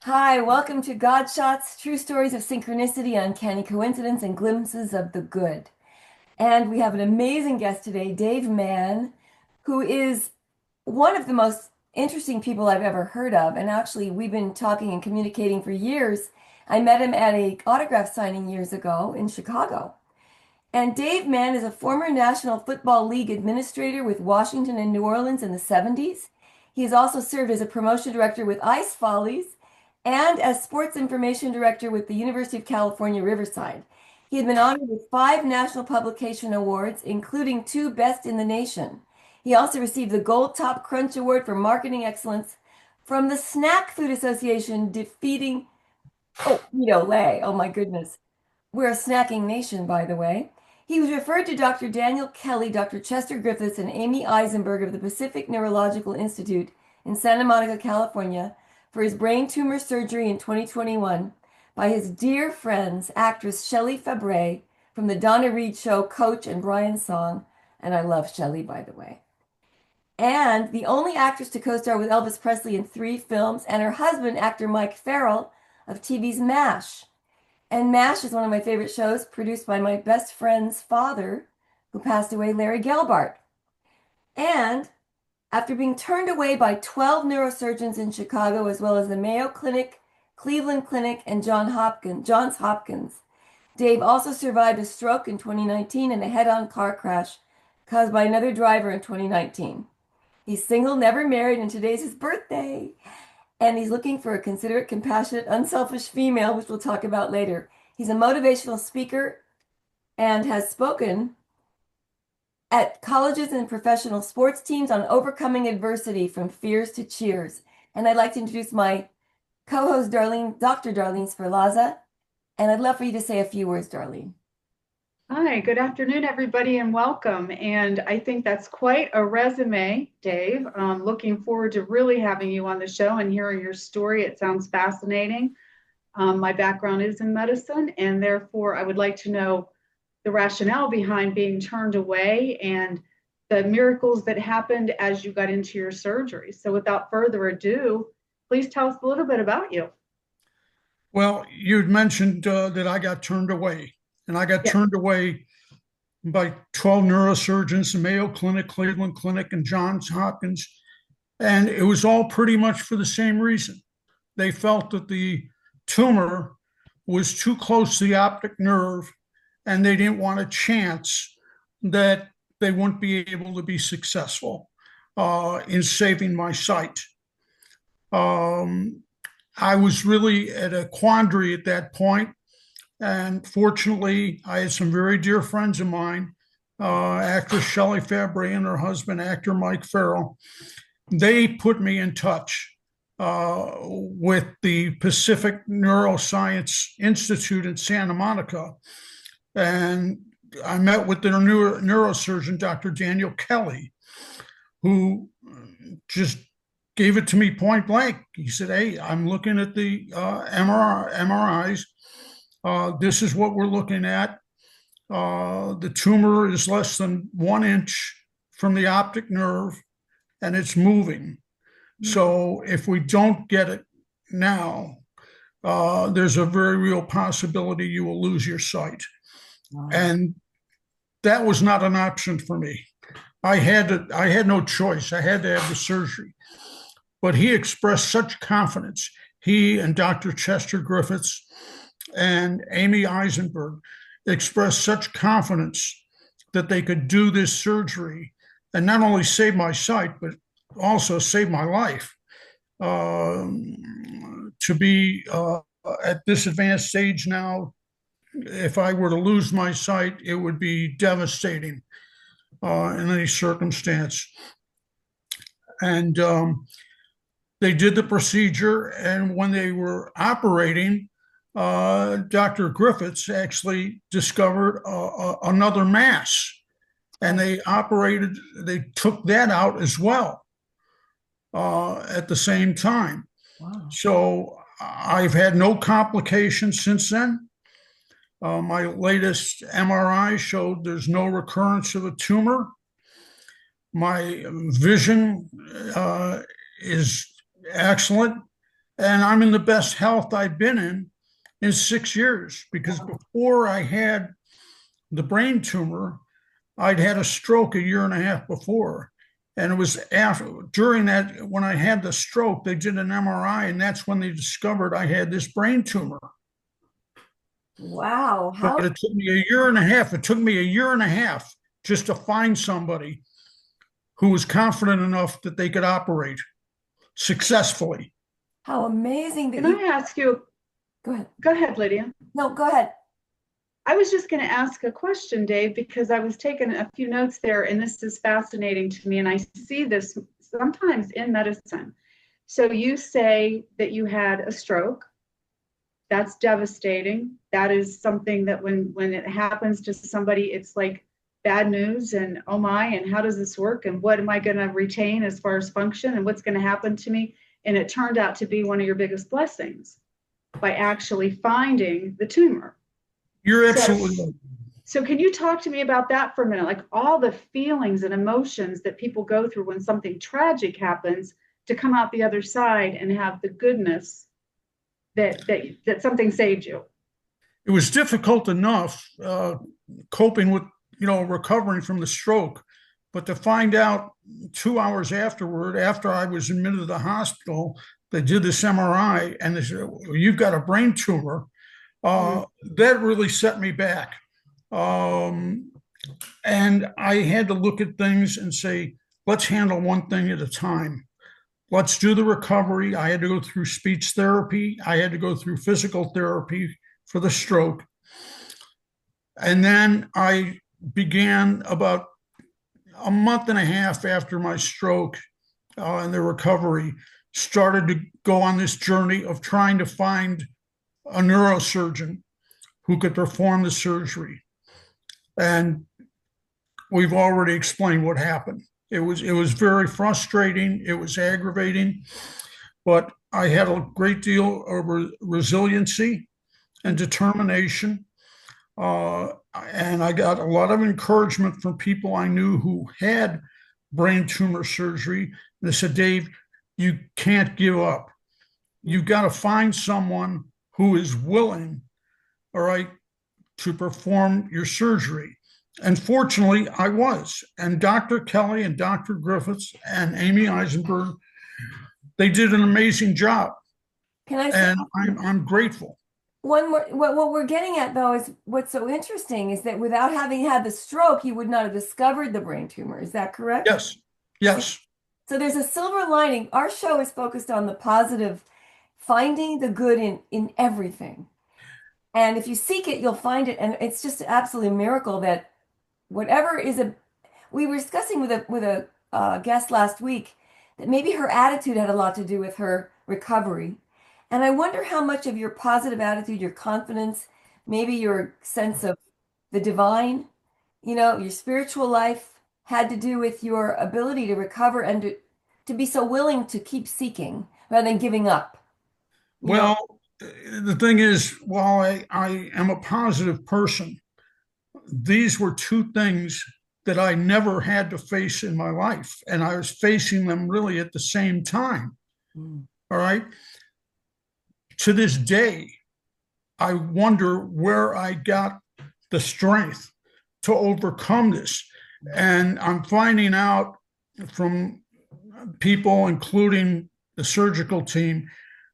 Hi, welcome to Godshots, true stories of synchronicity, uncanny coincidence, and glimpses of the good. And we have an amazing guest today, Dave Mann, who is one of the most interesting people I've ever heard of. And actually, we've been talking and communicating for years. I met him at a autograph signing years ago in Chicago. And Dave Mann is a former National Football League administrator with Washington and New Orleans in the 70s. He has also served as a promotion director with Ice Follies and as sports information director with the University of California, Riverside. He had been honored with 5 national publication awards, including 2 Best in the Nation. He also received the Gold Top Crunch Award for Marketing Excellence from the Snack Food Association, defeating, Frito-Lay. Oh my goodness. We're a snacking nation, by the way. He was referred to Dr. Daniel Kelly, Dr. Chester Griffiths, and Amy Eisenberg of the Pacific Neurological Institute in Santa Monica, California, for his brain tumor surgery in 2021 by his dear friends, actress Shelley Fabre from the Donna Reed Show, Coach, and Brian Song. And I love Shelley, by the way. And the only actress to co-star with Elvis Presley in 3 films, and her husband, actor Mike Farrell of TV's MASH. And MASH is one of my favorite shows, produced by my best friend's father, who passed away, Larry Gelbart. And after being turned away by 12 neurosurgeons in Chicago, as well as the Mayo Clinic, Cleveland Clinic, and Johns Hopkins, Dave also survived a stroke in 2019 and a head-on car crash caused by another driver in 2019. He's single, never married, and today's his birthday. And he's looking for a considerate, compassionate, unselfish female, which we'll talk about later. He's a motivational speaker and has spoken at colleges and professional sports teams on overcoming adversity from fears to cheers. And I'd like to introduce my co-host, Darlene, Dr. Darlene Sperlazza. And I'd love for you to say a few words, Darlene. Hi, good afternoon, everybody, and welcome. And I think that's quite a resume, Dave. Looking forward to really having you on the show and hearing your story. It sounds fascinating. My background is in medicine, and therefore I would like to know the rationale behind being turned away and the miracles that happened as you got into your surgery. So without further ado, please tell us a little bit about you. Well, you'd mentioned that I got turned away, and I got Yeah. turned away by 12 neurosurgeons, the Mayo Clinic, Cleveland Clinic, and Johns Hopkins. And it was all pretty much for the same reason. They felt that the tumor was too close to the optic nerve, and they didn't want a chance that they wouldn't be able to be successful in saving my sight. Um, I was really at a quandary at that point, and fortunately, I had some very dear friends of mine, actress Shelley Fabre and her husband, actor Mike Farrell. They put me in touch with the Pacific Neuroscience Institute in Santa Monica, and I met with their neurosurgeon, Dr. Daniel Kelly, who just gave it to me point blank. He said, "Hey, I'm looking at the MRIs. This is what we're looking at. The tumor is less than 1 inch from the optic nerve, and it's moving. So if we don't get it now, there's a very real possibility you will lose your sight." Wow. And that was not an option for me. I had no choice. I had to have the surgery. But he expressed such confidence. He and Dr. Chester Griffiths and Amy Eisenberg expressed such confidence that they could do this surgery and not only save my sight, but also save my life. To be at this advanced stage now, if I were to lose my sight, it would be devastating in any circumstance. And they did the procedure, and when they were operating, Dr. Griffiths actually discovered another mass, and they took that out as well at the same time. Wow. So I've had no complications since then. My latest MRI showed there's no recurrence of a tumor. My vision is excellent, And I'm in the best health I've been in 6 years, because before I had the brain tumor, I'd had a stroke a year and a half before. And it was during that, when I had the stroke, they did an MRI, and that's when they discovered I had this brain tumor. Wow. But it took me a year and a half. It took me a year and a half just to find somebody who was confident enough that they could operate successfully. How amazing that Can I ask you? Go ahead. Go ahead, Lydia. No, go ahead. I was just going to ask a question, Dave, because I was taking a few notes there, and this is fascinating to me, and I see this sometimes in medicine. So you say that you had a stroke. That's devastating. That is something that when it happens to somebody, it's like bad news, and oh my, and how does this work, and what am I going to retain as far as function, and what's going to happen to me? And it turned out to be one of your biggest blessings by actually finding the tumor. You're absolutely right. So can you talk to me about that for a minute? Like all the feelings and emotions that people go through when something tragic happens, to come out the other side and have the goodness that something saved you. It was difficult enough coping with, recovering from the stroke, but to find out 2 hours afterward, after I was admitted to the hospital, they did this MRI and they said, well, you've got a brain tumor. That really set me back. And I had to look at things and say, let's handle one thing at a time. Let's do the recovery. I had to go through speech therapy. I had to go through physical therapy for the stroke. And then I began about a month and a half after my stroke and the recovery, started to go on this journey of trying to find a neurosurgeon who could perform the surgery. And we've already explained what happened. It was very frustrating. It was aggravating, but I had a great deal of resiliency and determination. And I got a lot of encouragement from people I knew who had brain tumor surgery. They said, Dave, you can't give up. You've got to find someone who is willing, all right, to perform your surgery. And fortunately, I was. And Dr. Kelly and Dr. Griffiths and Amy Eisenberg, they did an amazing job. Can I say? And I'm grateful. One more, what we're getting at, though, is what's so interesting is that without having had the stroke, you would not have discovered the brain tumor. Is that correct? Yes. Yes. So there's a silver lining. Our show is focused on the positive, finding the good in everything. And if you seek it, you'll find it. And it's just absolutely a miracle that whatever we were discussing with a guest last week that maybe her attitude had a lot to do with her recovery. And I wonder how much of your positive attitude, your confidence, maybe your sense of the divine, your spiritual life had to do with your ability to recover and to be so willing to keep seeking rather than giving up. Well, the thing is, while I am a positive person, these were two things that I never had to face in my life. And I was facing them really at the same time. All right. To this day, I wonder where I got the strength to overcome this. And I'm finding out from people, including the surgical team,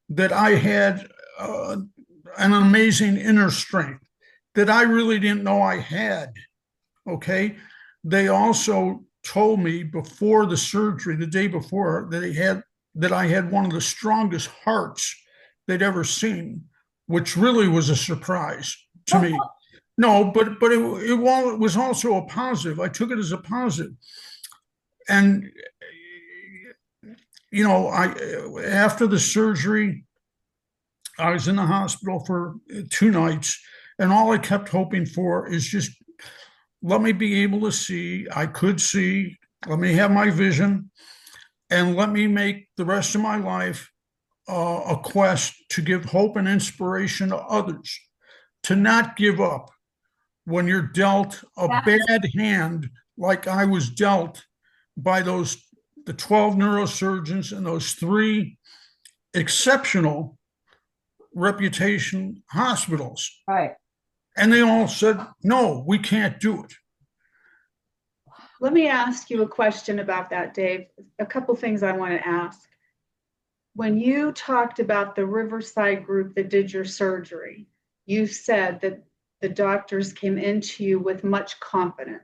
that I had an amazing inner strength that I really didn't know I had. Okay. They also told me before the surgery, the day before, that I had one of the strongest hearts they'd ever seen, which really was a surprise to me. No, but it was also a positive. I took it as a positive. And, after the surgery, I was in the hospital for 2 nights, and all I kept hoping for is just let me be able to see. I could see, let me have my vision, and let me make the rest of my life a quest to give hope and inspiration to others, to not give up when you're dealt a bad hand like I was dealt by the 12 neurosurgeons and those 3 exceptional reputation hospitals. Right. And they all said, no, we can't do it. Let me ask you a question about that, Dave. A couple things I want to ask. When you talked about the Riverside group that did your surgery, you said that the doctors came into you with much confidence.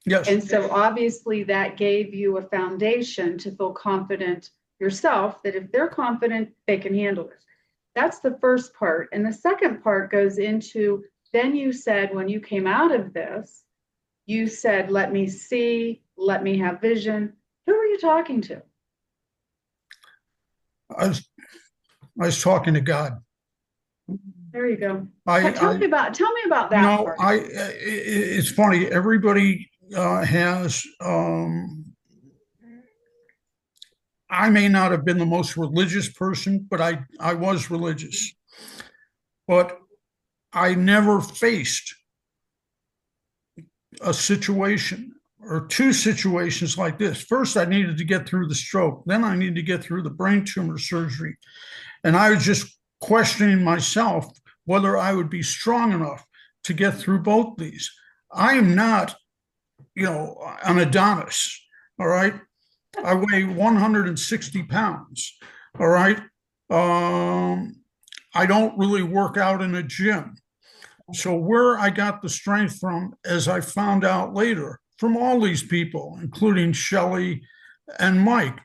Yes. And so obviously that gave you a foundation to feel confident yourself that if they're confident, they can handle it. That's the first part. And the second part goes into, then you said when you came out of this, you said, let me see, let me have vision. Who were you talking to? I was talking to God. There you go. Tell me about that part. It's funny. Everybody has. I may not have been the most religious person, but I was religious. But I never faced a situation or two situations like this. First, I needed to get through the stroke. Then I needed to get through the brain tumor surgery. And I was just questioning myself whether I would be strong enough to get through both these. I am not, an Adonis, all right? I weigh 160 pounds, all right? I don't really work out in a gym. So where I got the strength from, as I found out later, from all these people, including Shelley and Mike,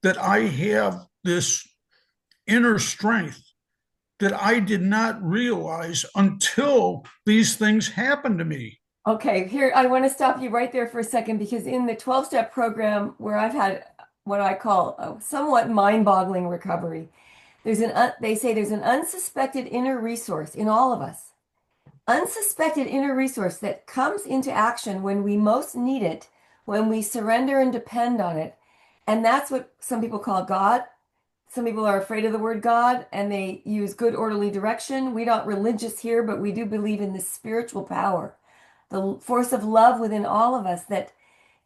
that I have this inner strength that I did not realize until these things happened to me. Okay, here, I want to stop you right there for a second, because in the 12-step program where I've had what I call a somewhat mind-boggling recovery, they say there's an unsuspected inner resource in all of us. Unsuspected inner resource that comes into action when we most need it, when we surrender and depend on it. And that's what some people call God. Some people are afraid of the word God, and they use good orderly direction. We're not religious here, but we do believe in this spiritual power, the force of love within all of us that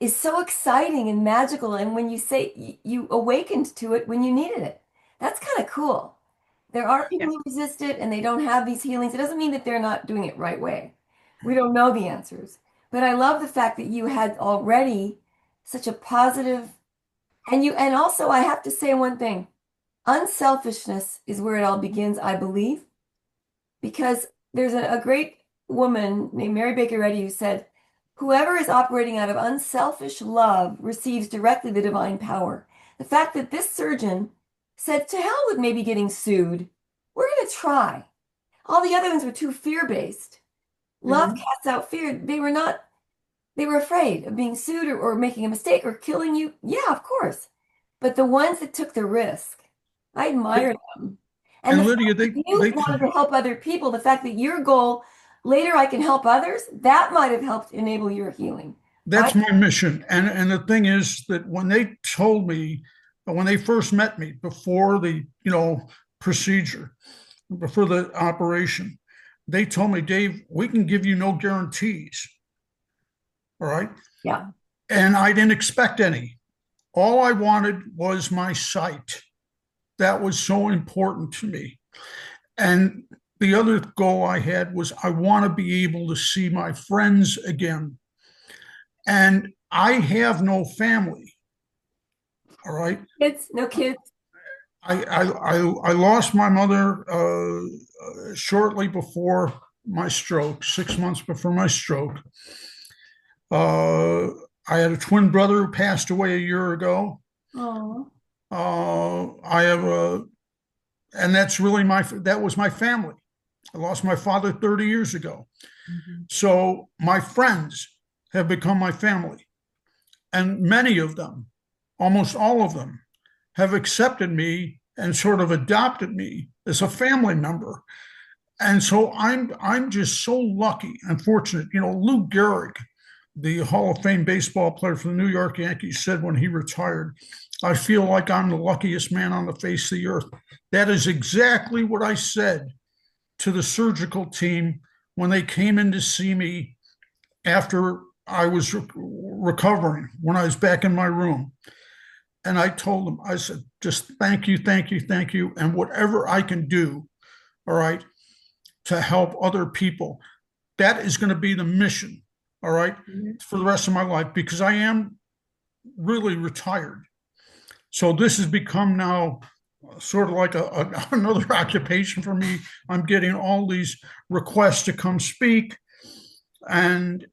is so exciting and magical. And when you say you awakened to it when you needed it, that's kind of cool. There are people who resist it and they don't have these healings. It doesn't mean that they're not doing it right way. We don't know the answers. But I love the fact that you had already such a positive, and also I have to say one thing. Unselfishness is where it all begins, I believe, because there's a great woman named Mary Baker Eddy who said, whoever is operating out of unselfish love receives directly the divine power. The fact that this surgeon said, to hell with maybe getting sued. We're going to try. All the other ones were too fear-based. Love casts out fear. They were afraid of being sued or making a mistake or killing you. Yeah, of course. But the ones that took the risk, I admire them. And Lydia, you wanted to help other people. The fact that your goal, later I can help others, that might have helped enable your healing. That's my mission. And the thing is that when they told me, when they first met me before the procedure, before the operation, they told me, Dave, we can give you no guarantees. All right. Yeah. And I didn't expect any. All I wanted was my sight. That was so important to me. And the other goal I had was I want to be able to see my friends again. And I have no family. All right. No kids. I lost my mother shortly before my stroke, 6 months before my stroke. I had a twin brother who passed away a year ago. Oh. And that's really that was my family. I lost my father 30 years ago. So my friends have become my family. And many of them, almost all of them, have accepted me and sort of adopted me as a family member. And so I'm just so lucky and fortunate. Lou Gehrig, the Hall of Fame baseball player for the New York Yankees, said when he retired, I feel like I'm the luckiest man on the face of the earth. That is exactly what I said to the surgical team when they came in to see me after I was recovering, when I was back in my room. And I told him, I said, just thank you, thank you, thank you. And whatever I can do, all right, to help other people, that is going to be the mission, all right, for the rest of my life, because I am really retired. So this has become now sort of like another occupation for me. I'm getting all these requests to come speak, and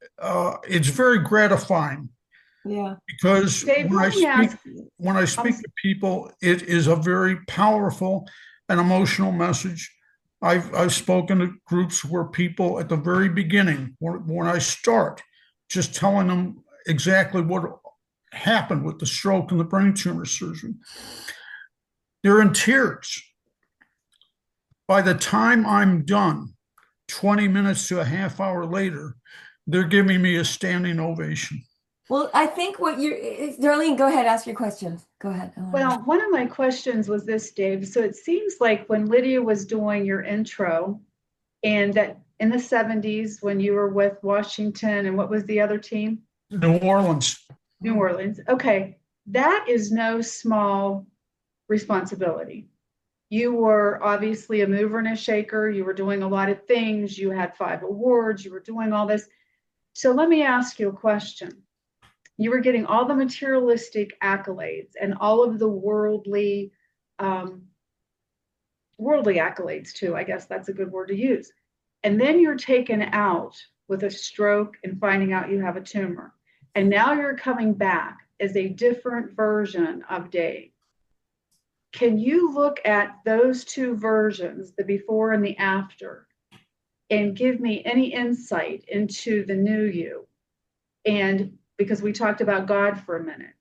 it's very gratifying. Yeah. Because Dave, when I speak to people, it is a very powerful and emotional message. I've spoken to groups where people at the very beginning, when I start, just telling them exactly what happened with the stroke and the brain tumor surgery, they're in tears. By the time I'm done, 20 minutes to a half hour later, they're giving me a standing ovation. Well, I think Darlene, go ahead, ask your question. Go ahead. Well, one of my questions was this, Dave. So it seems like when Lydia was doing your intro, and that in the 70s when you were with Washington, and what was the other team? New Orleans. New Orleans. Okay. That is no small responsibility. You were obviously a mover and a shaker. You were doing a lot of things. You had 5 awards. You were doing all this. So let me ask you a question. You were getting all the materialistic accolades and all of the worldly accolades too. I guess that's a good word to use. And then you're taken out with a stroke and finding out you have a tumor. And now you're coming back as a different version of Dave. Can you look at those two versions, the before and the after, and give me any insight into the new you? And because we talked about God for a minute,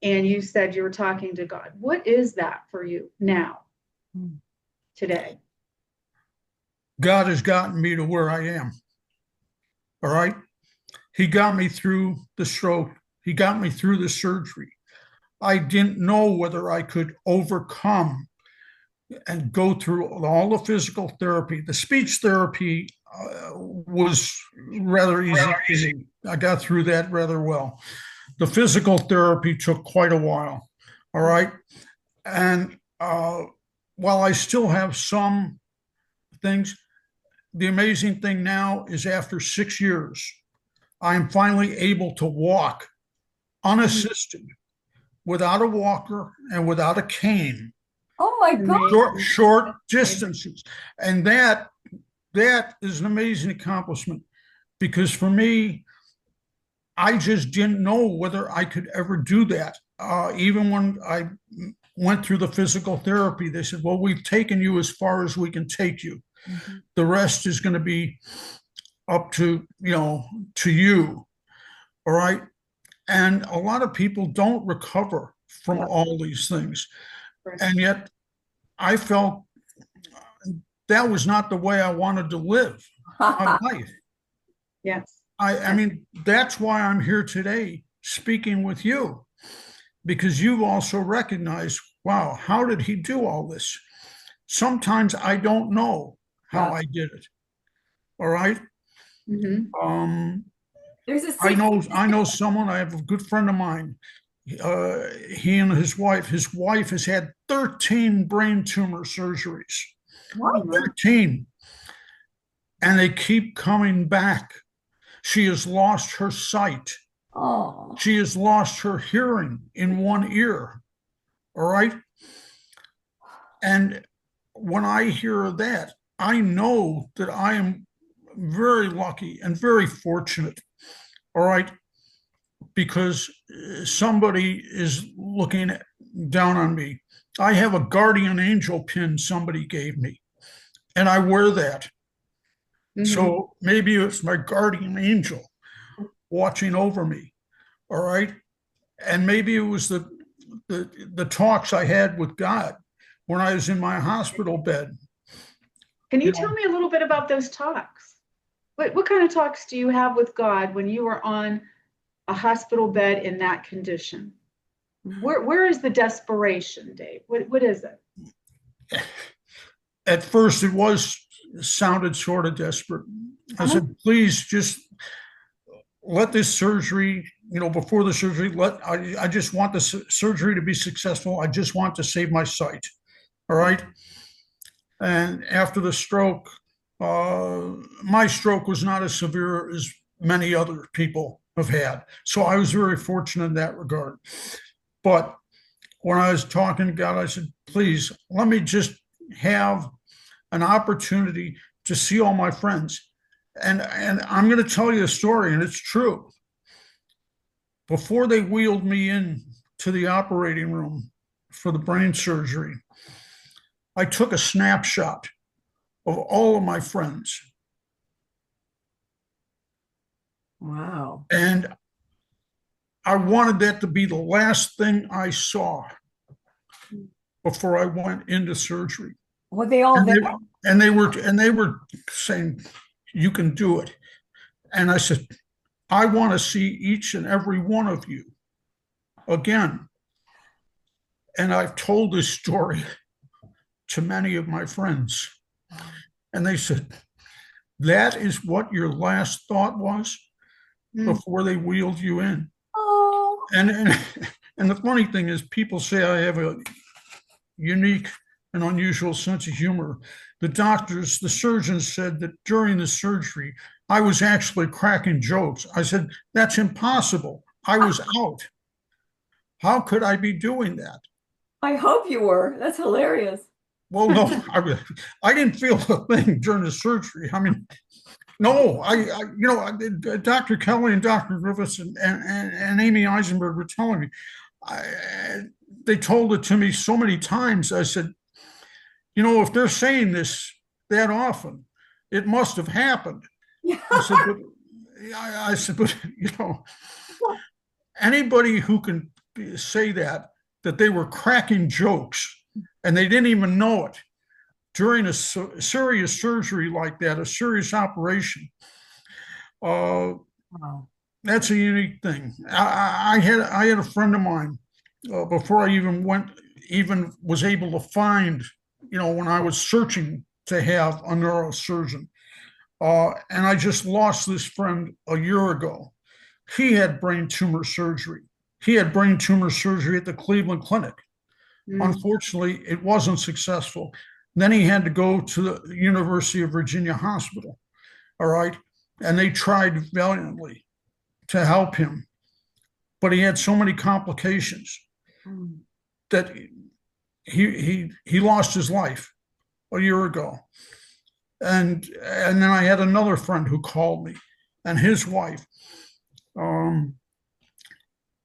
and you said you were talking to God. What is that for you now, today? God has gotten me to where I am. All right. He got me through the stroke. He got me through the surgery. I didn't know whether I could overcome and go through all the physical therapy. The speech therapy was rather easy. I got through that rather well. The physical therapy took quite a while. All right. And while I still have some things, the amazing thing now is after 6 years, I am finally able to walk unassisted, without a walker and without a cane. Oh my God. Short distances. And that is an amazing accomplishment, because for me, I just didn't know whether I could ever do that. Even when I went through the physical therapy, they said, well, we've taken you as far as we can take you. Mm-hmm. The rest is going to be up to you. All right. And a lot of people don't recover from all these things. Right. And yet I felt that was not the way I wanted to live my life. Yes. I mean, that's why I'm here today speaking with you, because you've also recognized, wow, how did he do all this? Sometimes I don't know how I did it. All right. Mm-hmm. I know someone, I have a good friend of mine. He and his wife has had 13 brain tumor surgeries. What? 13. And they keep coming back. She has lost her sight. Oh. She has lost her hearing in one ear. All right. And when I hear that, I know that I am very lucky and very fortunate. All right. Because somebody is looking down on me. I have a guardian angel pin somebody gave me, and I wear that. Mm-hmm. So maybe it's my guardian angel watching over me. All right. And maybe it was the talks I had with God when I was in my hospital bed. Can you tell me a little bit about those talks? What kind of talks do you have with God when you were on a hospital bed in that condition? Where is the desperation, Dave? What is it? At first, sounded sort of desperate. I said, please just let this surgery before the surgery, I just want the surgery to be successful. I just want to save my sight. All right. And after the stroke, my stroke was not as severe as many other people have had. So I was very fortunate in that regard. But when I was talking to God, I said, please, let me just have an opportunity to see all my friends. And I'm going to tell you a story, and it's true. Before they wheeled me in to the operating room for the brain surgery, I took a snapshot of all of my friends. Wow. And I wanted that to be the last thing I saw before I went into surgery. Were they all there? And they were saying, you can do it. And I said, I want to see each and every one of you again. And I've told this story to many of my friends. And they said, that is what your last thought was before they wheeled you in. Oh. And the funny thing is, people say I have a unique and unusual sense of humor. The surgeons said that during the surgery, I was actually cracking jokes. I said, that's impossible. I was out. How could I be doing that? I hope you were. That's hilarious. Well, no, I didn't feel a thing during the surgery. I mean, no, Dr. Kelly and Dr. Griffiths and Amy Eisenberg were telling me, they told it to me so many times. I said, if they're saying this that often, it must have happened. I said, but anybody who can say that they were cracking jokes and they didn't even know it during a serious surgery like that, a serious operation, Wow. that's a unique thing. I had a friend of mine before I even was able to find, when I was searching to have a neurosurgeon. And I just lost this friend a year ago. He had brain tumor surgery. He had brain tumor surgery at the Cleveland Clinic. Unfortunately, it wasn't successful. Then he had to go to the University of Virginia Hospital. All right. And they tried valiantly to help him. But he had so many complications that he lost his life a year ago. And then I had another friend who called me, and his wife.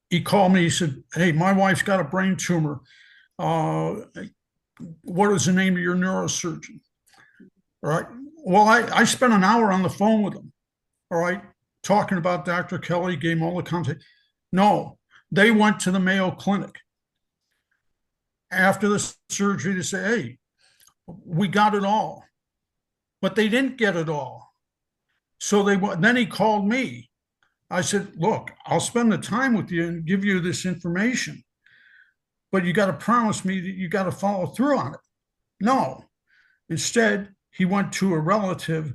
He called me. He said, "Hey, my wife's got a brain tumor. What is the name of your neurosurgeon?" All right. Well, I spent an hour on the phone with him. All right, talking about Dr. Kelly, gave him all the contact. No, they went to the Mayo Clinic after the surgery to say, "Hey, we got it all." But they didn't get it all. So then he called me. I said, "Look, I'll spend the time with you and give you this information, but you got to promise me that you got to follow through on it." No. Instead, he went to a relative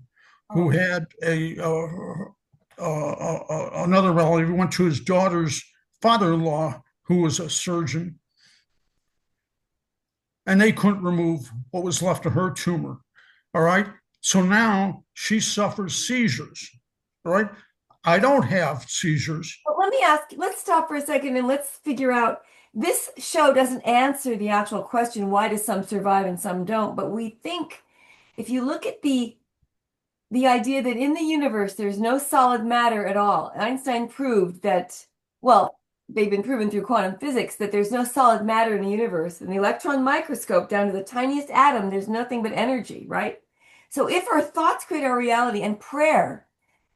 who had another relative. He went to his daughter's father-in-law, who was a surgeon, and they couldn't remove what was left of her tumor. All right. So now she suffers seizures. All right. I don't have seizures. But let me ask, let's stop for a second and let's figure out, this show doesn't answer the actual question, why do some survive and some don't? But we think, if you look at the idea that in the universe, there's no solid matter at all. Einstein proved that, well, they've been proven through quantum physics that there's no solid matter in the universe. In the electron microscope, down to the tiniest atom, there's nothing but energy, right? So if our thoughts create our reality, and prayer,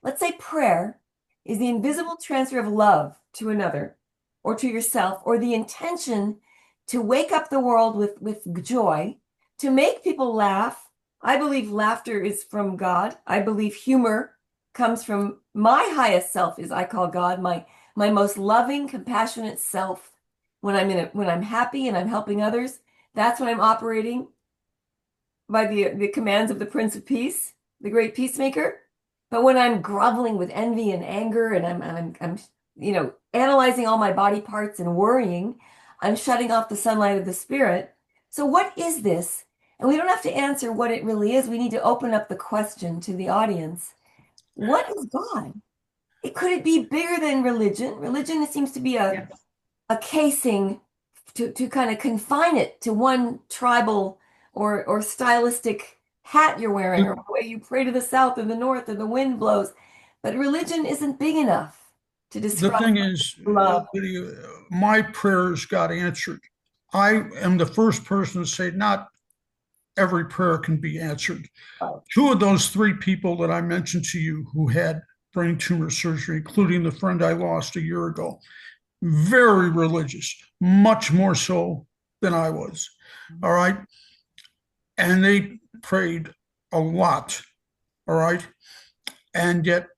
let's say prayer is the invisible transfer of love to another or to yourself, or the intention to wake up the world with joy, to make people laugh. I believe laughter is from God. I believe humor comes from my highest self, as I call God, my most loving, compassionate self. When I'm happy and I'm helping others, that's when I'm operating by the commands of the Prince of Peace, the great peacemaker. But when I'm groveling with envy and anger and I'm analyzing all my body parts and worrying. I'm shutting off the sunlight of the spirit. So what is this? And we don't have to answer what it really is. We need to open up the question to the audience. What is God? Could it be bigger than religion? Religion seems to be Yes. a casing to kind of confine it to one tribal or stylistic hat you're wearing, or the way you pray to the south and the north and the wind blows. But religion isn't big enough to The describe thing is, love. Lydia, my prayers got answered. I am the first person to say not every prayer can be answered. Oh, Two of those three people that I mentioned to you who had brain tumor surgery, including the friend I lost a year ago, very religious, much more so than I was. All right. And they prayed a lot. All right. And yet,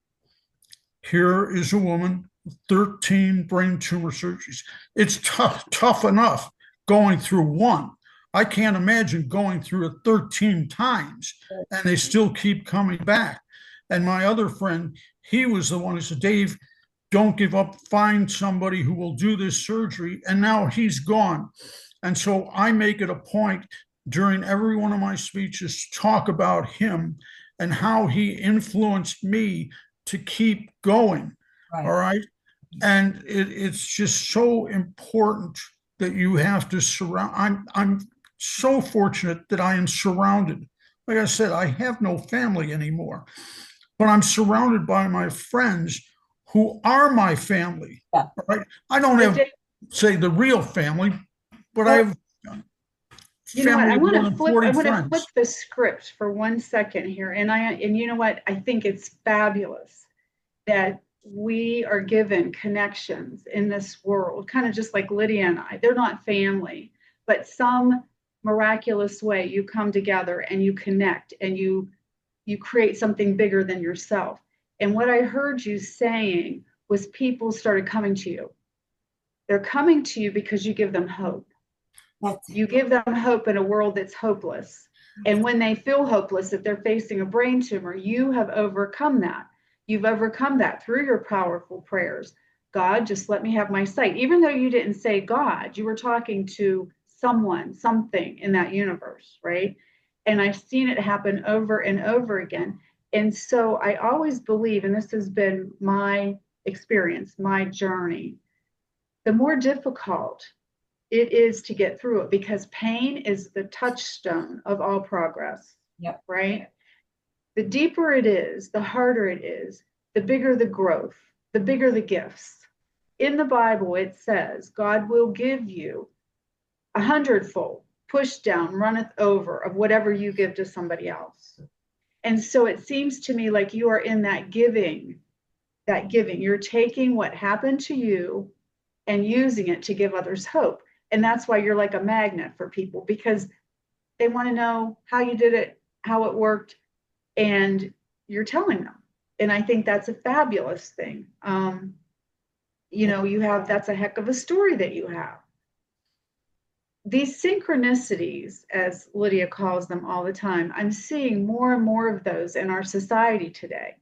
here is a woman, 13 brain tumor surgeries. It's tough enough going through one. I can't imagine going through it 13 times and they still keep coming back. And my other friend, he was the one who said, Dave, don't give up, find somebody who will do this surgery. And now he's gone. And so I make it a point during every one of my speeches to talk about him and how he influenced me to keep going. right. All right. And it's just so important that you have to surround. I'm so fortunate that I am surrounded. Like I said, I have no family anymore, but I'm surrounded by my friends who are my family. Yeah. Right? I don't have, say, the real family, but I have you know what? family I of want more to than flip. 40 I want to friends. flip the script for 1 second here, and you know what? I think it's fabulous that we are given connections in this world, kind of just like Lydia and I. They're not family, but some miraculous way you come together and you connect and you create something bigger than yourself. And what I heard you saying was people started coming to you. They're coming to you because you give them hope. You give them hope in a world that's hopeless. And when they feel hopeless, that they're facing a brain tumor, you have overcome that. You've overcome that through your powerful prayers. God, just let me have my sight. Even though you didn't say God, you were talking to someone, something in that universe, right? And I've seen it happen over and over again. And so I always believe, and this has been my experience, my journey, the more difficult it is to get through it, because pain is the touchstone of all progress. Yep. Right? The deeper it is, the harder it is, the bigger the growth, the bigger the gifts. In the Bible, it says, God will give you 100-fold, pushed down, runneth over of whatever you give to somebody else. And so it seems to me like you are in that giving. You're taking what happened to you and using it to give others hope. And that's why you're like a magnet for people, because they want to know how you did it, how it worked, and you're telling them. And I think that's a fabulous thing. That's a heck of a story that you have. These synchronicities, as Lydia calls them all the time, I'm seeing more and more of those in our society today.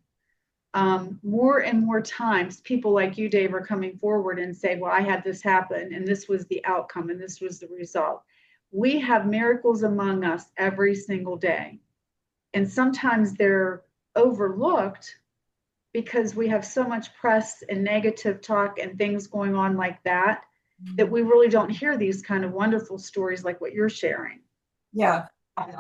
More and more times, people like you, Dave, are coming forward and say, well, I had this happen, and this was the outcome, and this was the result. We have miracles among us every single day. And sometimes they're overlooked because we have so much press and negative talk and things going on like that, that we really don't hear these kind of wonderful stories like what you're sharing. Yeah.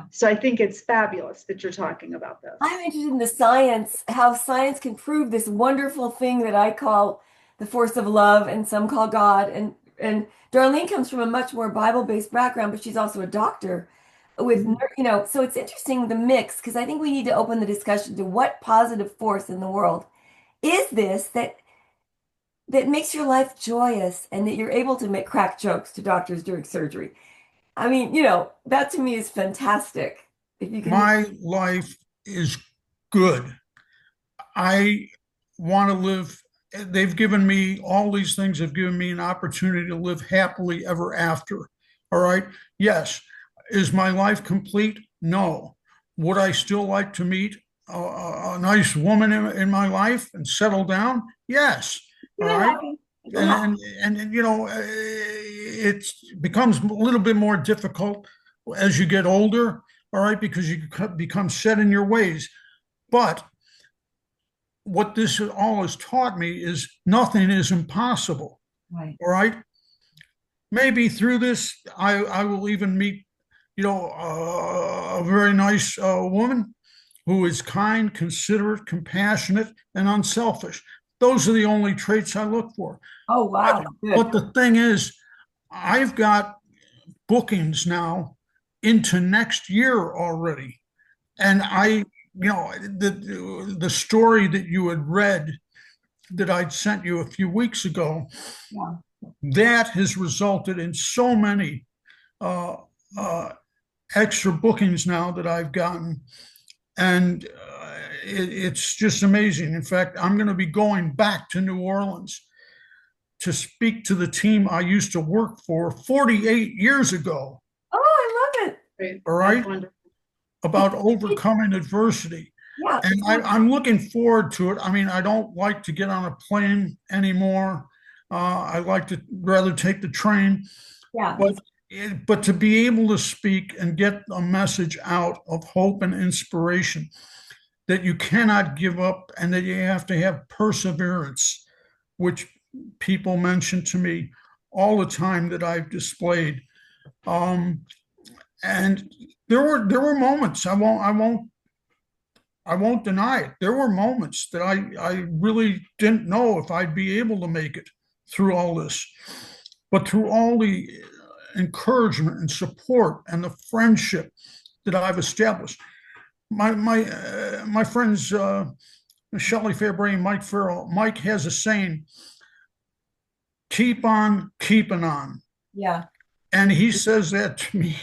So I think it's fabulous that you're talking about this. I'm interested in the science, how science can prove this wonderful thing that I call the force of love and some call God. And Darlene comes from a much more Bible-based background, but she's also a doctor with, so it's interesting, the mix, because I think we need to open the discussion to what positive force in the world is this that makes your life joyous and that you're able to make crack jokes to doctors during surgery. I mean, that to me is fantastic. If you can. My life is good. I want to live. They've given me all these things, have given me an opportunity to live happily ever after. All right. Yes. Is my life complete? No. Would I still like to meet a nice woman in my life and settle down? Yes. All That right. happens. And it becomes a little bit more difficult as you get older, all right, because you become set in your ways. But what this all has taught me is nothing is impossible. Right. All right. Maybe through this, I will even meet, a very nice woman who is kind, considerate, compassionate, and unselfish. Those are the only traits I look for. Oh, But, wow. Good. but the thing is, I've got bookings now into next year already. And the story that you had read that I'd sent you a few weeks ago, Yeah. that has resulted in so many uh, uh, extra bookings now that I've gotten. And it's just amazing. In fact, I'm going to be going back to New Orleans to speak to the team I used to work for 48 years ago. Oh, I love it. Great. All right. That's wonderful. About overcoming adversity. Yeah. And I'm looking forward to it. I mean, I don't like to get on a plane anymore. I like to rather take the train. Yeah. But to be able to speak and get a message out of hope and inspiration that you cannot give up and that you have to have perseverance, which people mention to me all the time that I've displayed. And there were moments I won't deny it. There were moments that I really didn't know if I'd be able to make it through all this. But through all the encouragement and support and the friendship that I've established, my friends Shelley Fabre and Mike Farrell. Mike has a saying: "Keep on keeping on." Yeah. And he says that to me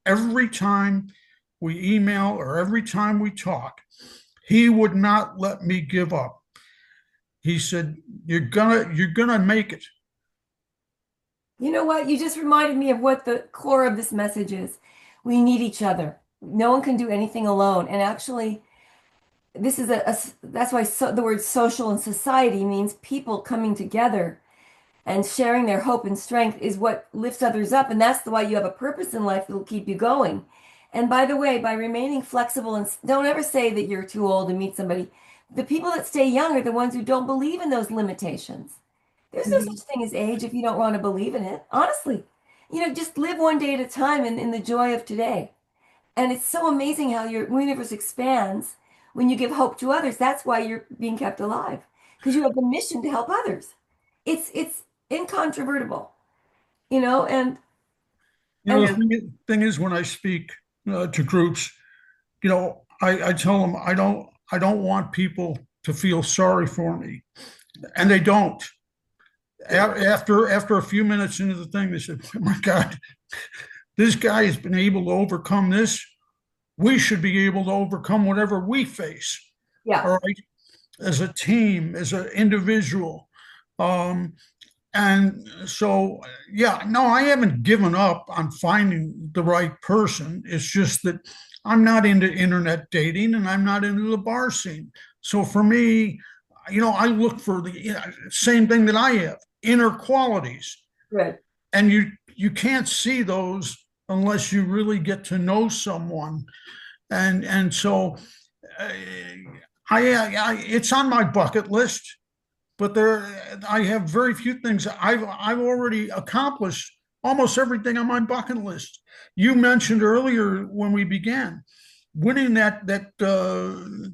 every time we email or every time we talk. He would not let me give up. He said, you're gonna make it. You know what? You just reminded me of what the core of this message is. We need each other. No one can do anything alone. And actually, this is that's why the word social and society means people coming together and sharing their hope and strength is what lifts others up. And that's why you have a purpose in life that will keep you going. And by the way, by remaining flexible and don't ever say that you're too old to meet somebody. The people that stay young are the ones who don't believe in those limitations. There's no such thing as age if you don't want to believe in it. Honestly, just live one day at a time in the joy of today. And it's so amazing how your universe expands when you give hope to others. That's why you're being kept alive, because you have the mission to help others. It's incontrovertible, and The thing is, when I speak to groups, I tell them I don't want people to feel sorry for me, and they don't. After a few minutes into the thing, they said, "Oh my God, this guy has been able to overcome this. We should be able to overcome whatever we face." yeah, All right, as a team, as an individual. And so, yeah, no, I haven't given up on finding the right person. It's just that I'm not into internet dating and I'm not into the bar scene. So for me, I look for the same thing that I have, inner qualities. good. And you can't see those unless you really get to know someone. And so it's on my bucket list, but I have very few things. I've already accomplished almost everything on my bucket list. You mentioned earlier when we began winning that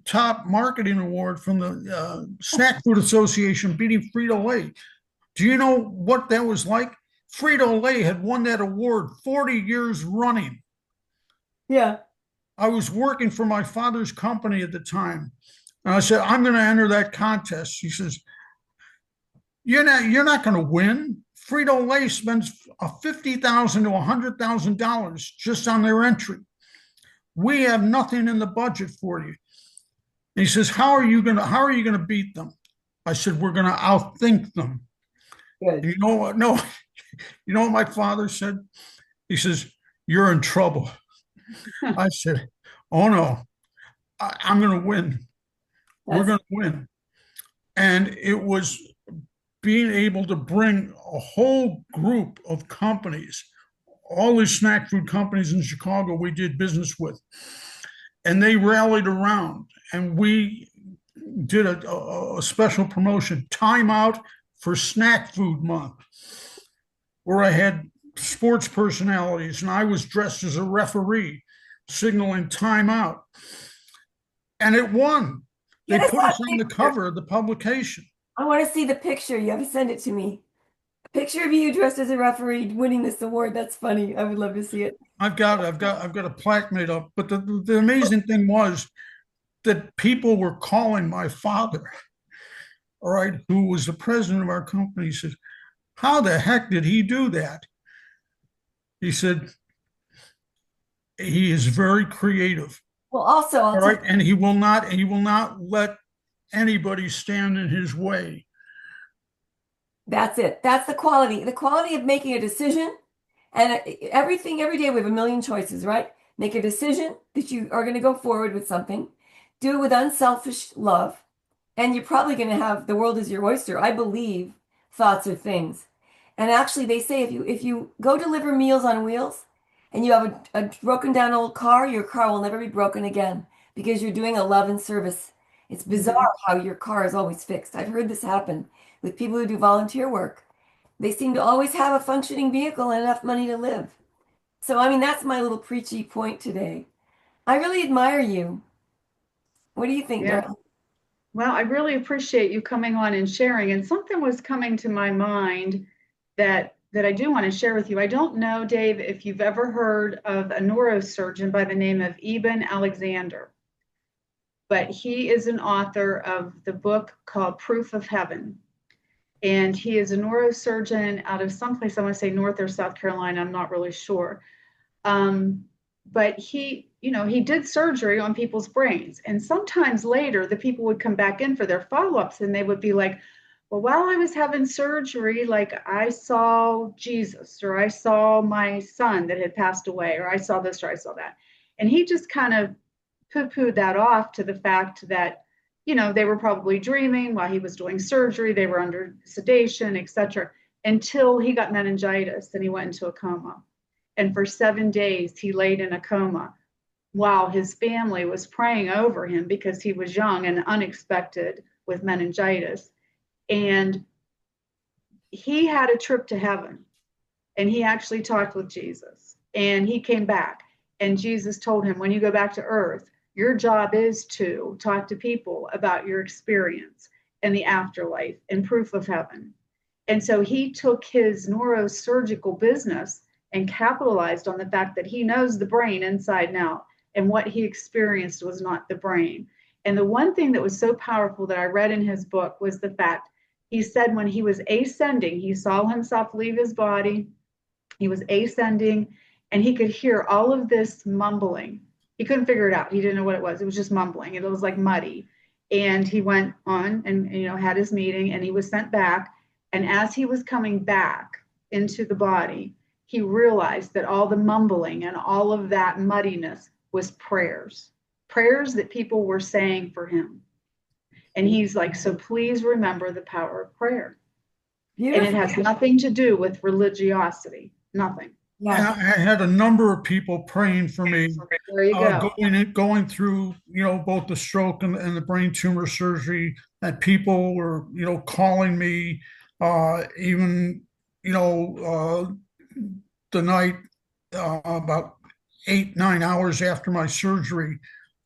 top marketing award from the Snack Food Association, beating Frito-Lay. Do you know what that was like? Frito-Lay had won that award 40 years running. Yeah. I was working for my father's company at the time. And I said, I'm going to enter that contest. He says, you're not going to win. Frito-Lay spends $50,000 to $100,000 just on their entry. We have nothing in the budget for you. And he says, how are you going to beat them? I said, we're going to outthink them. Good. And you know what? No, you know what my father said? He says, you're in trouble. I said, oh no, I'm going to win. We're going to win. And it was being able to bring a whole group of companies, all these snack food companies in Chicago we did business with, and they rallied around, and we did a special promotion, Time Out for Snack Food Month, where I had sports personalities and I was dressed as a referee signaling timeout. And it won. They Yes, put us on the cover of the publication. I want to see the picture. You have to send it to me. A picture of you dressed as a referee winning this award. That's funny. I would love to see it. I've got a plaque made up. But the amazing thing was that people were calling my father, all right, who was the president of our company. He said, "How the heck did he do that?" He said, "He is very creative." Well, also, All right, and he will not let anybody stand in his way. that's it. That's the quality. The quality of making a decision. And everything, every day we have a million choices, right? Make a decision that you are going to go forward with something. Do it with unselfish love. And you're probably going to have the world is your oyster. I believe thoughts are things. And actually, they say if you go deliver Meals on Wheels and you have a broken down old car, your car will never be broken again because you're doing a love and service. It's bizarre how your car is always fixed. I've heard this happen with people who do volunteer work. They seem to always have a functioning vehicle and enough money to live. So, I mean, that's my little preachy point today. I really admire you. What do you think, Yeah. Darla? Well, I really appreciate you coming on and sharing. And something was coming to my mind that I do want to share with you. I don't know, Dave, if you've ever heard of a neurosurgeon by the name of Eben Alexander, but he is an author of the book called Proof of Heaven. And he is a neurosurgeon out of someplace, I want to say North or South Carolina, I'm not really sure. But he did surgery on people's brains. And sometimes later, the people would come back in for their follow-ups and they would be like, well, while I was having surgery, like I saw Jesus, or I saw my son that had passed away, or I saw this, or I saw that. And he just kind of poo-pooed that off to the fact that, they were probably dreaming while he was doing surgery, they were under sedation, etc., until he got meningitis and he went into a coma. And for 7 days, he laid in a coma while his family was praying over him because he was young and unexpected with meningitis. And he had a trip to heaven, and he actually talked with Jesus, and he came back, and Jesus told him, when you go back to earth, your job is to talk to people about your experience and the afterlife and proof of heaven. And so he took his neurosurgical business and capitalized on the fact that he knows the brain inside and out, and what he experienced was not the brain. And the one thing that was so powerful that I read in his book was the fact he said when he was ascending, he saw himself leave his body, he was ascending, and he could hear all of this mumbling. He couldn't figure it out. He didn't know what it was. It was just mumbling. It was like muddy. And he went on and had his meeting, and he was sent back. And as he was coming back into the body, he realized that all the mumbling and all of that muddiness was prayers that people were saying for him. And he's like, so please remember the power of prayer. Beautiful. And it has nothing to do with religiosity, nothing. Yeah. I had a number of people praying for me. There you go. Going through, both the stroke and the brain tumor surgery, that people were, calling me, even, the night about 8-9 hours after my surgery,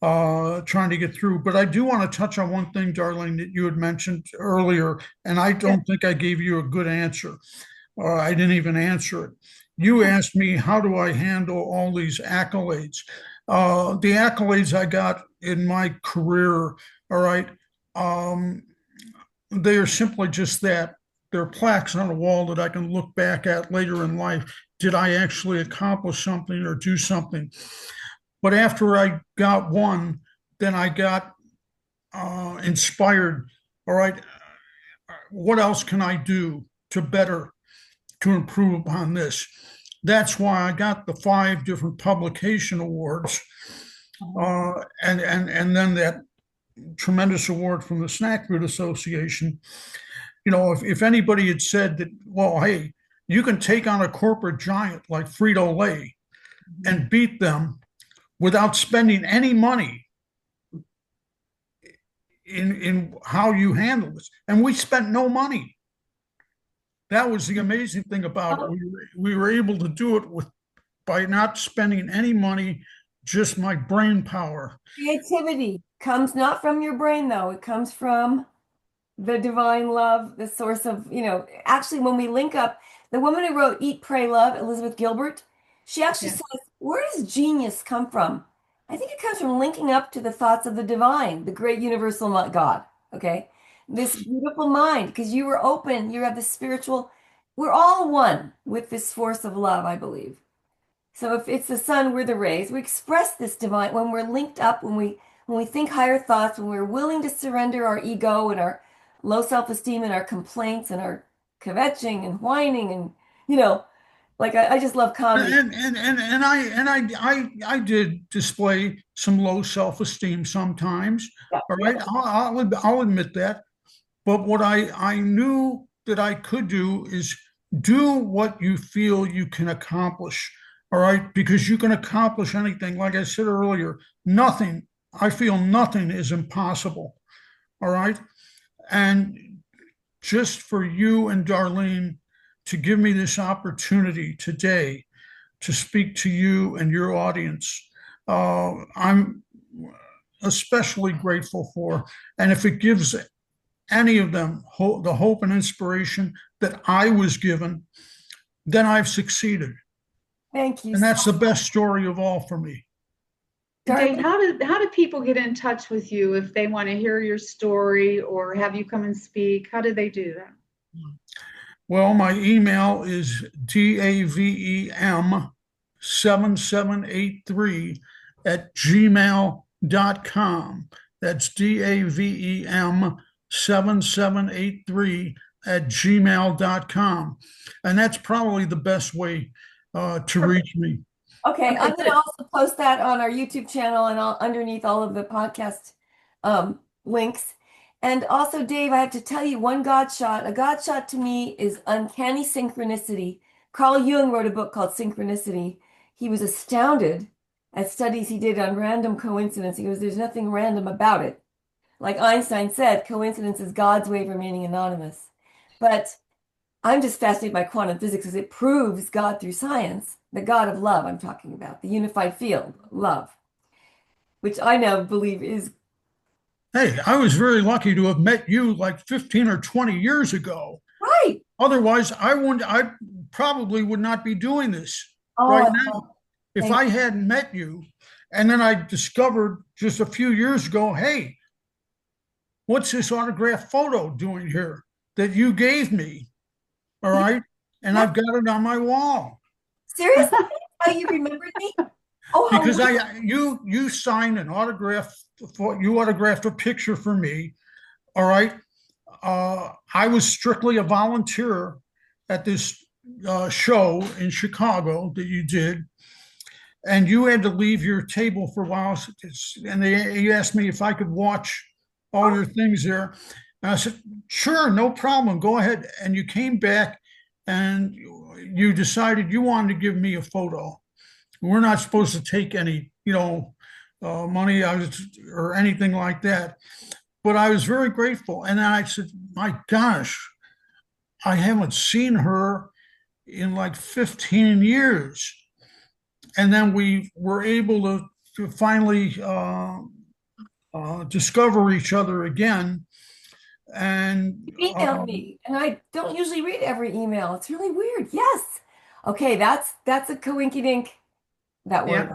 trying to get through. But I do want to touch on one thing, Darlene, that you had mentioned earlier, and I don't think I gave you a good answer. I didn't even answer it. You asked me, how do I handle all these accolades? The accolades I got in my career, all right, they are simply just that. They're plaques on a wall that I can look back at later in life. Did I actually accomplish something or do something? But after I got one, then I got inspired. All right, what else can I do to improve upon this? That's why I got the 5 different publication awards, and then that tremendous award from the Snack Food Association. if anybody had said that, well, hey, you can take on a corporate giant like Frito-Lay and beat them without spending any money in how you handle this. And we spent no money. That was the amazing thing about it. We were able to do it by not spending any money, just my brain power. Creativity comes not from your brain, though. It comes from the divine love, the source of, actually, when we link up, the woman who wrote Eat, Pray, Love, Elizabeth Gilbert, she actually says, where does genius come from? I think it comes from linking up to the thoughts of the divine, the great universal God. Okay. This beautiful mind, because you were open, you have the spiritual, we're all one with this force of love, I believe. So if it's the sun, we're the rays. We express this divine when we're linked up, when we think higher thoughts, when we're willing to surrender our ego and our low self-esteem and our complaints and our kvetching and whining and like I just love comedy. And I did display some low self-esteem sometimes. Yeah. All right, I'll admit that. But what I knew that I could do is do what you feel you can accomplish. All right, because you can accomplish anything. Like I said earlier, nothing. I feel nothing is impossible. All right, and just for you and Darlene to give me this opportunity today to speak to you and your audience, I'm especially grateful for. And if it gives any of them the hope and inspiration that I was given, then I've succeeded. Thank you. And that's the best story of all for me. Dave, how do people get in touch with you if they want to hear your story or have you come and speak? How do they do that? Well, my email is davem7783 at gmail.com. That's davem7783 at gmail.com. And that's probably the best way to reach me. Okay, I'm going to also post that on our YouTube channel and underneath all of the podcast links. And also, Dave, I have to tell you one Godshot. A Godshot to me is uncanny synchronicity. Carl Jung wrote a book called Synchronicity. He was astounded at studies he did on random coincidence. He goes, there's nothing random about it. Like Einstein said, coincidence is God's way of remaining anonymous. But I'm just fascinated by quantum physics because it proves God through science, the God of love I'm talking about, the unified field, love, which I now believe is. Hey, I was very lucky to have met you like 15 or 20 years ago. Right. Otherwise, I probably would not be doing this right now. If I hadn't met you, and then I discovered just a few years ago, hey, what's this autographed photo doing here that you gave me? All right. And I've got it on my wall. Seriously? How you remembered me? Oh, because you signed an autograph, you autographed a picture for me. All right. I was strictly a volunteer at this show in Chicago that you did. And you had to leave your table for a while. And you asked me if I could watch all your things there. And I said, sure, no problem. Go ahead. And you came back and you decided you wanted to give me a photo. We're not supposed to take any, money or anything like that. But I was very grateful. And I said, my gosh, I haven't seen her in like 15 years. And then we were able to finally discover each other again. And you emailed me, and I don't usually read every email. It's really weird. Yes. Okay, that's a coinkydink. That word.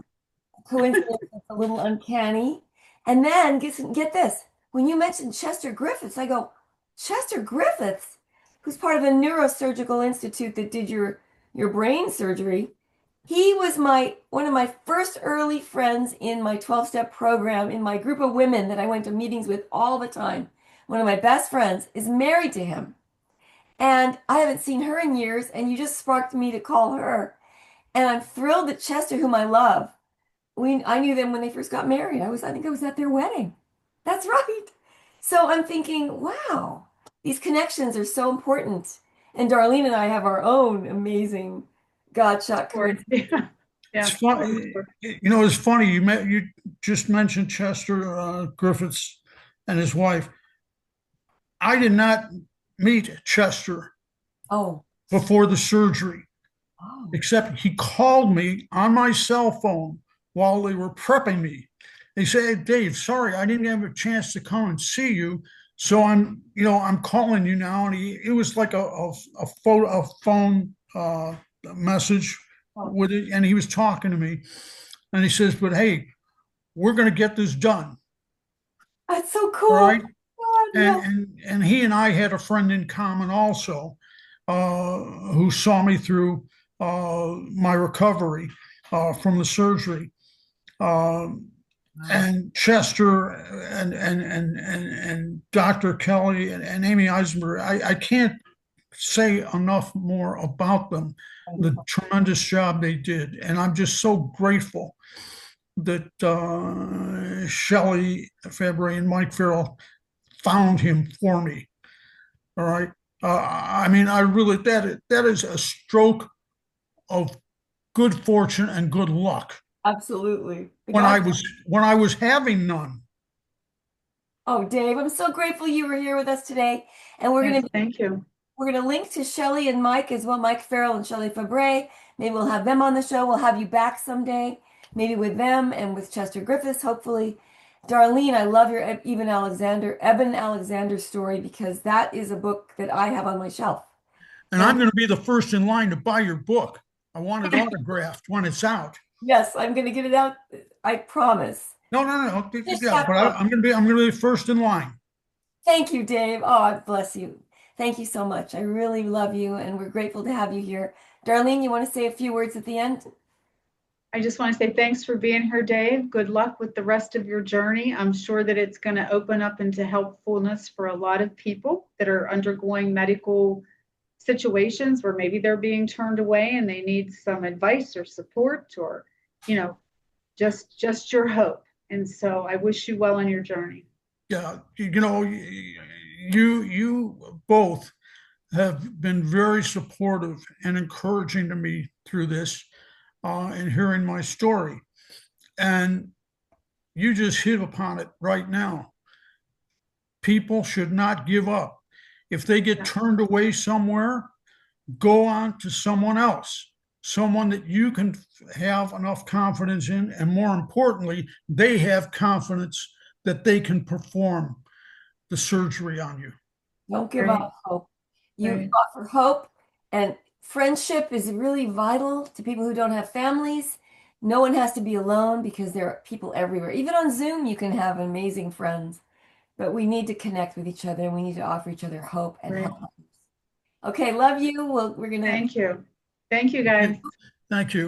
Coincidence is a little uncanny. And then get this. When you mentioned Chester Griffiths, I go, Chester Griffiths, who's part of a neurosurgical institute that did your brain surgery. He was one of my first early friends in my 12-step program, in my group of women that I went to meetings with all the time. One of my best friends is married to him. And I haven't seen her in years, and you just sparked me to call her. And I'm thrilled that Chester, whom I love, I knew them when they first got married. I think I was at their wedding. That's right. So I'm thinking, wow, these connections are so important. And Darlene and I have our own amazing Godshot Or, coincidence. yeah, It's yeah. funny, it's funny. You just mentioned Chester Griffiths and his wife. I did not meet Chester Oh, before the surgery, oh, except he called me on my cell phone while they were prepping me. He said, "Hey, Dave, sorry, I didn't have a chance to come and see you. So I'm calling you now." And it was like a phone message oh. with it. And he was talking to me and he says, "But hey, we're going to get this done." That's so All cool. right. God, And, yeah. and he and I had a friend in common also, who saw me through my recovery from the surgery. Um, Wow. and Chester and Dr. Kelly and Amy Eisenberg, I can't say enough more about them, the Wonderful. tremendous job they did. And I'm just so grateful that Shelley Fabre and Mike Farrell found him for me. All right. I mean, I really, that is a stroke of good fortune and good luck Absolutely. The when God. I was having none. Oh, Dave, I'm so grateful you were here with us today. And Yes, thank you. we're gonna link to Shelley and Mike as well, Mike Farrell and Shelley Fabre. Maybe we'll have them on the show. We'll have you back someday, maybe with them and with Chester Griffiths, hopefully. Darlene, I love your Eben Alexander story because that is a book that I have on my shelf. And And I'm going to be the first in line to buy your book. I want it autographed when it's out. yes, I'm gonna get it out. I promise. No. Just Yeah, that but book. I'm going to be the first in line. Thank you, Dave. Oh, bless you. Thank you so much. I really love you, and we're grateful to have you here. Darlene, you want to say a few words at the end? I just want to say thanks for being here, Dave. Good luck with the rest of your journey. I'm sure that it's going to open up into helpfulness for a lot of people that are undergoing medical situations where maybe they're being turned away and they need some advice or support or, you know, just your hope. And so I wish you well on your journey. Yeah, you both have been very supportive and encouraging to me through this, and hearing my story. And you just hit upon it right now. People should not give up. If they get turned away somewhere, go on to someone else, someone that you can have enough confidence in. And more importantly, they have confidence that they can perform the surgery on you. Don't give Right, up hope. You right. offer hope, and friendship is really vital to people who don't have families. No one has to be alone because there are people everywhere. Even on Zoom, you can have amazing friends, but we need to connect with each other and we need to offer each other hope and Right. help. Okay, love you. We're gonna Thank you. Thank you, guys. Thank you.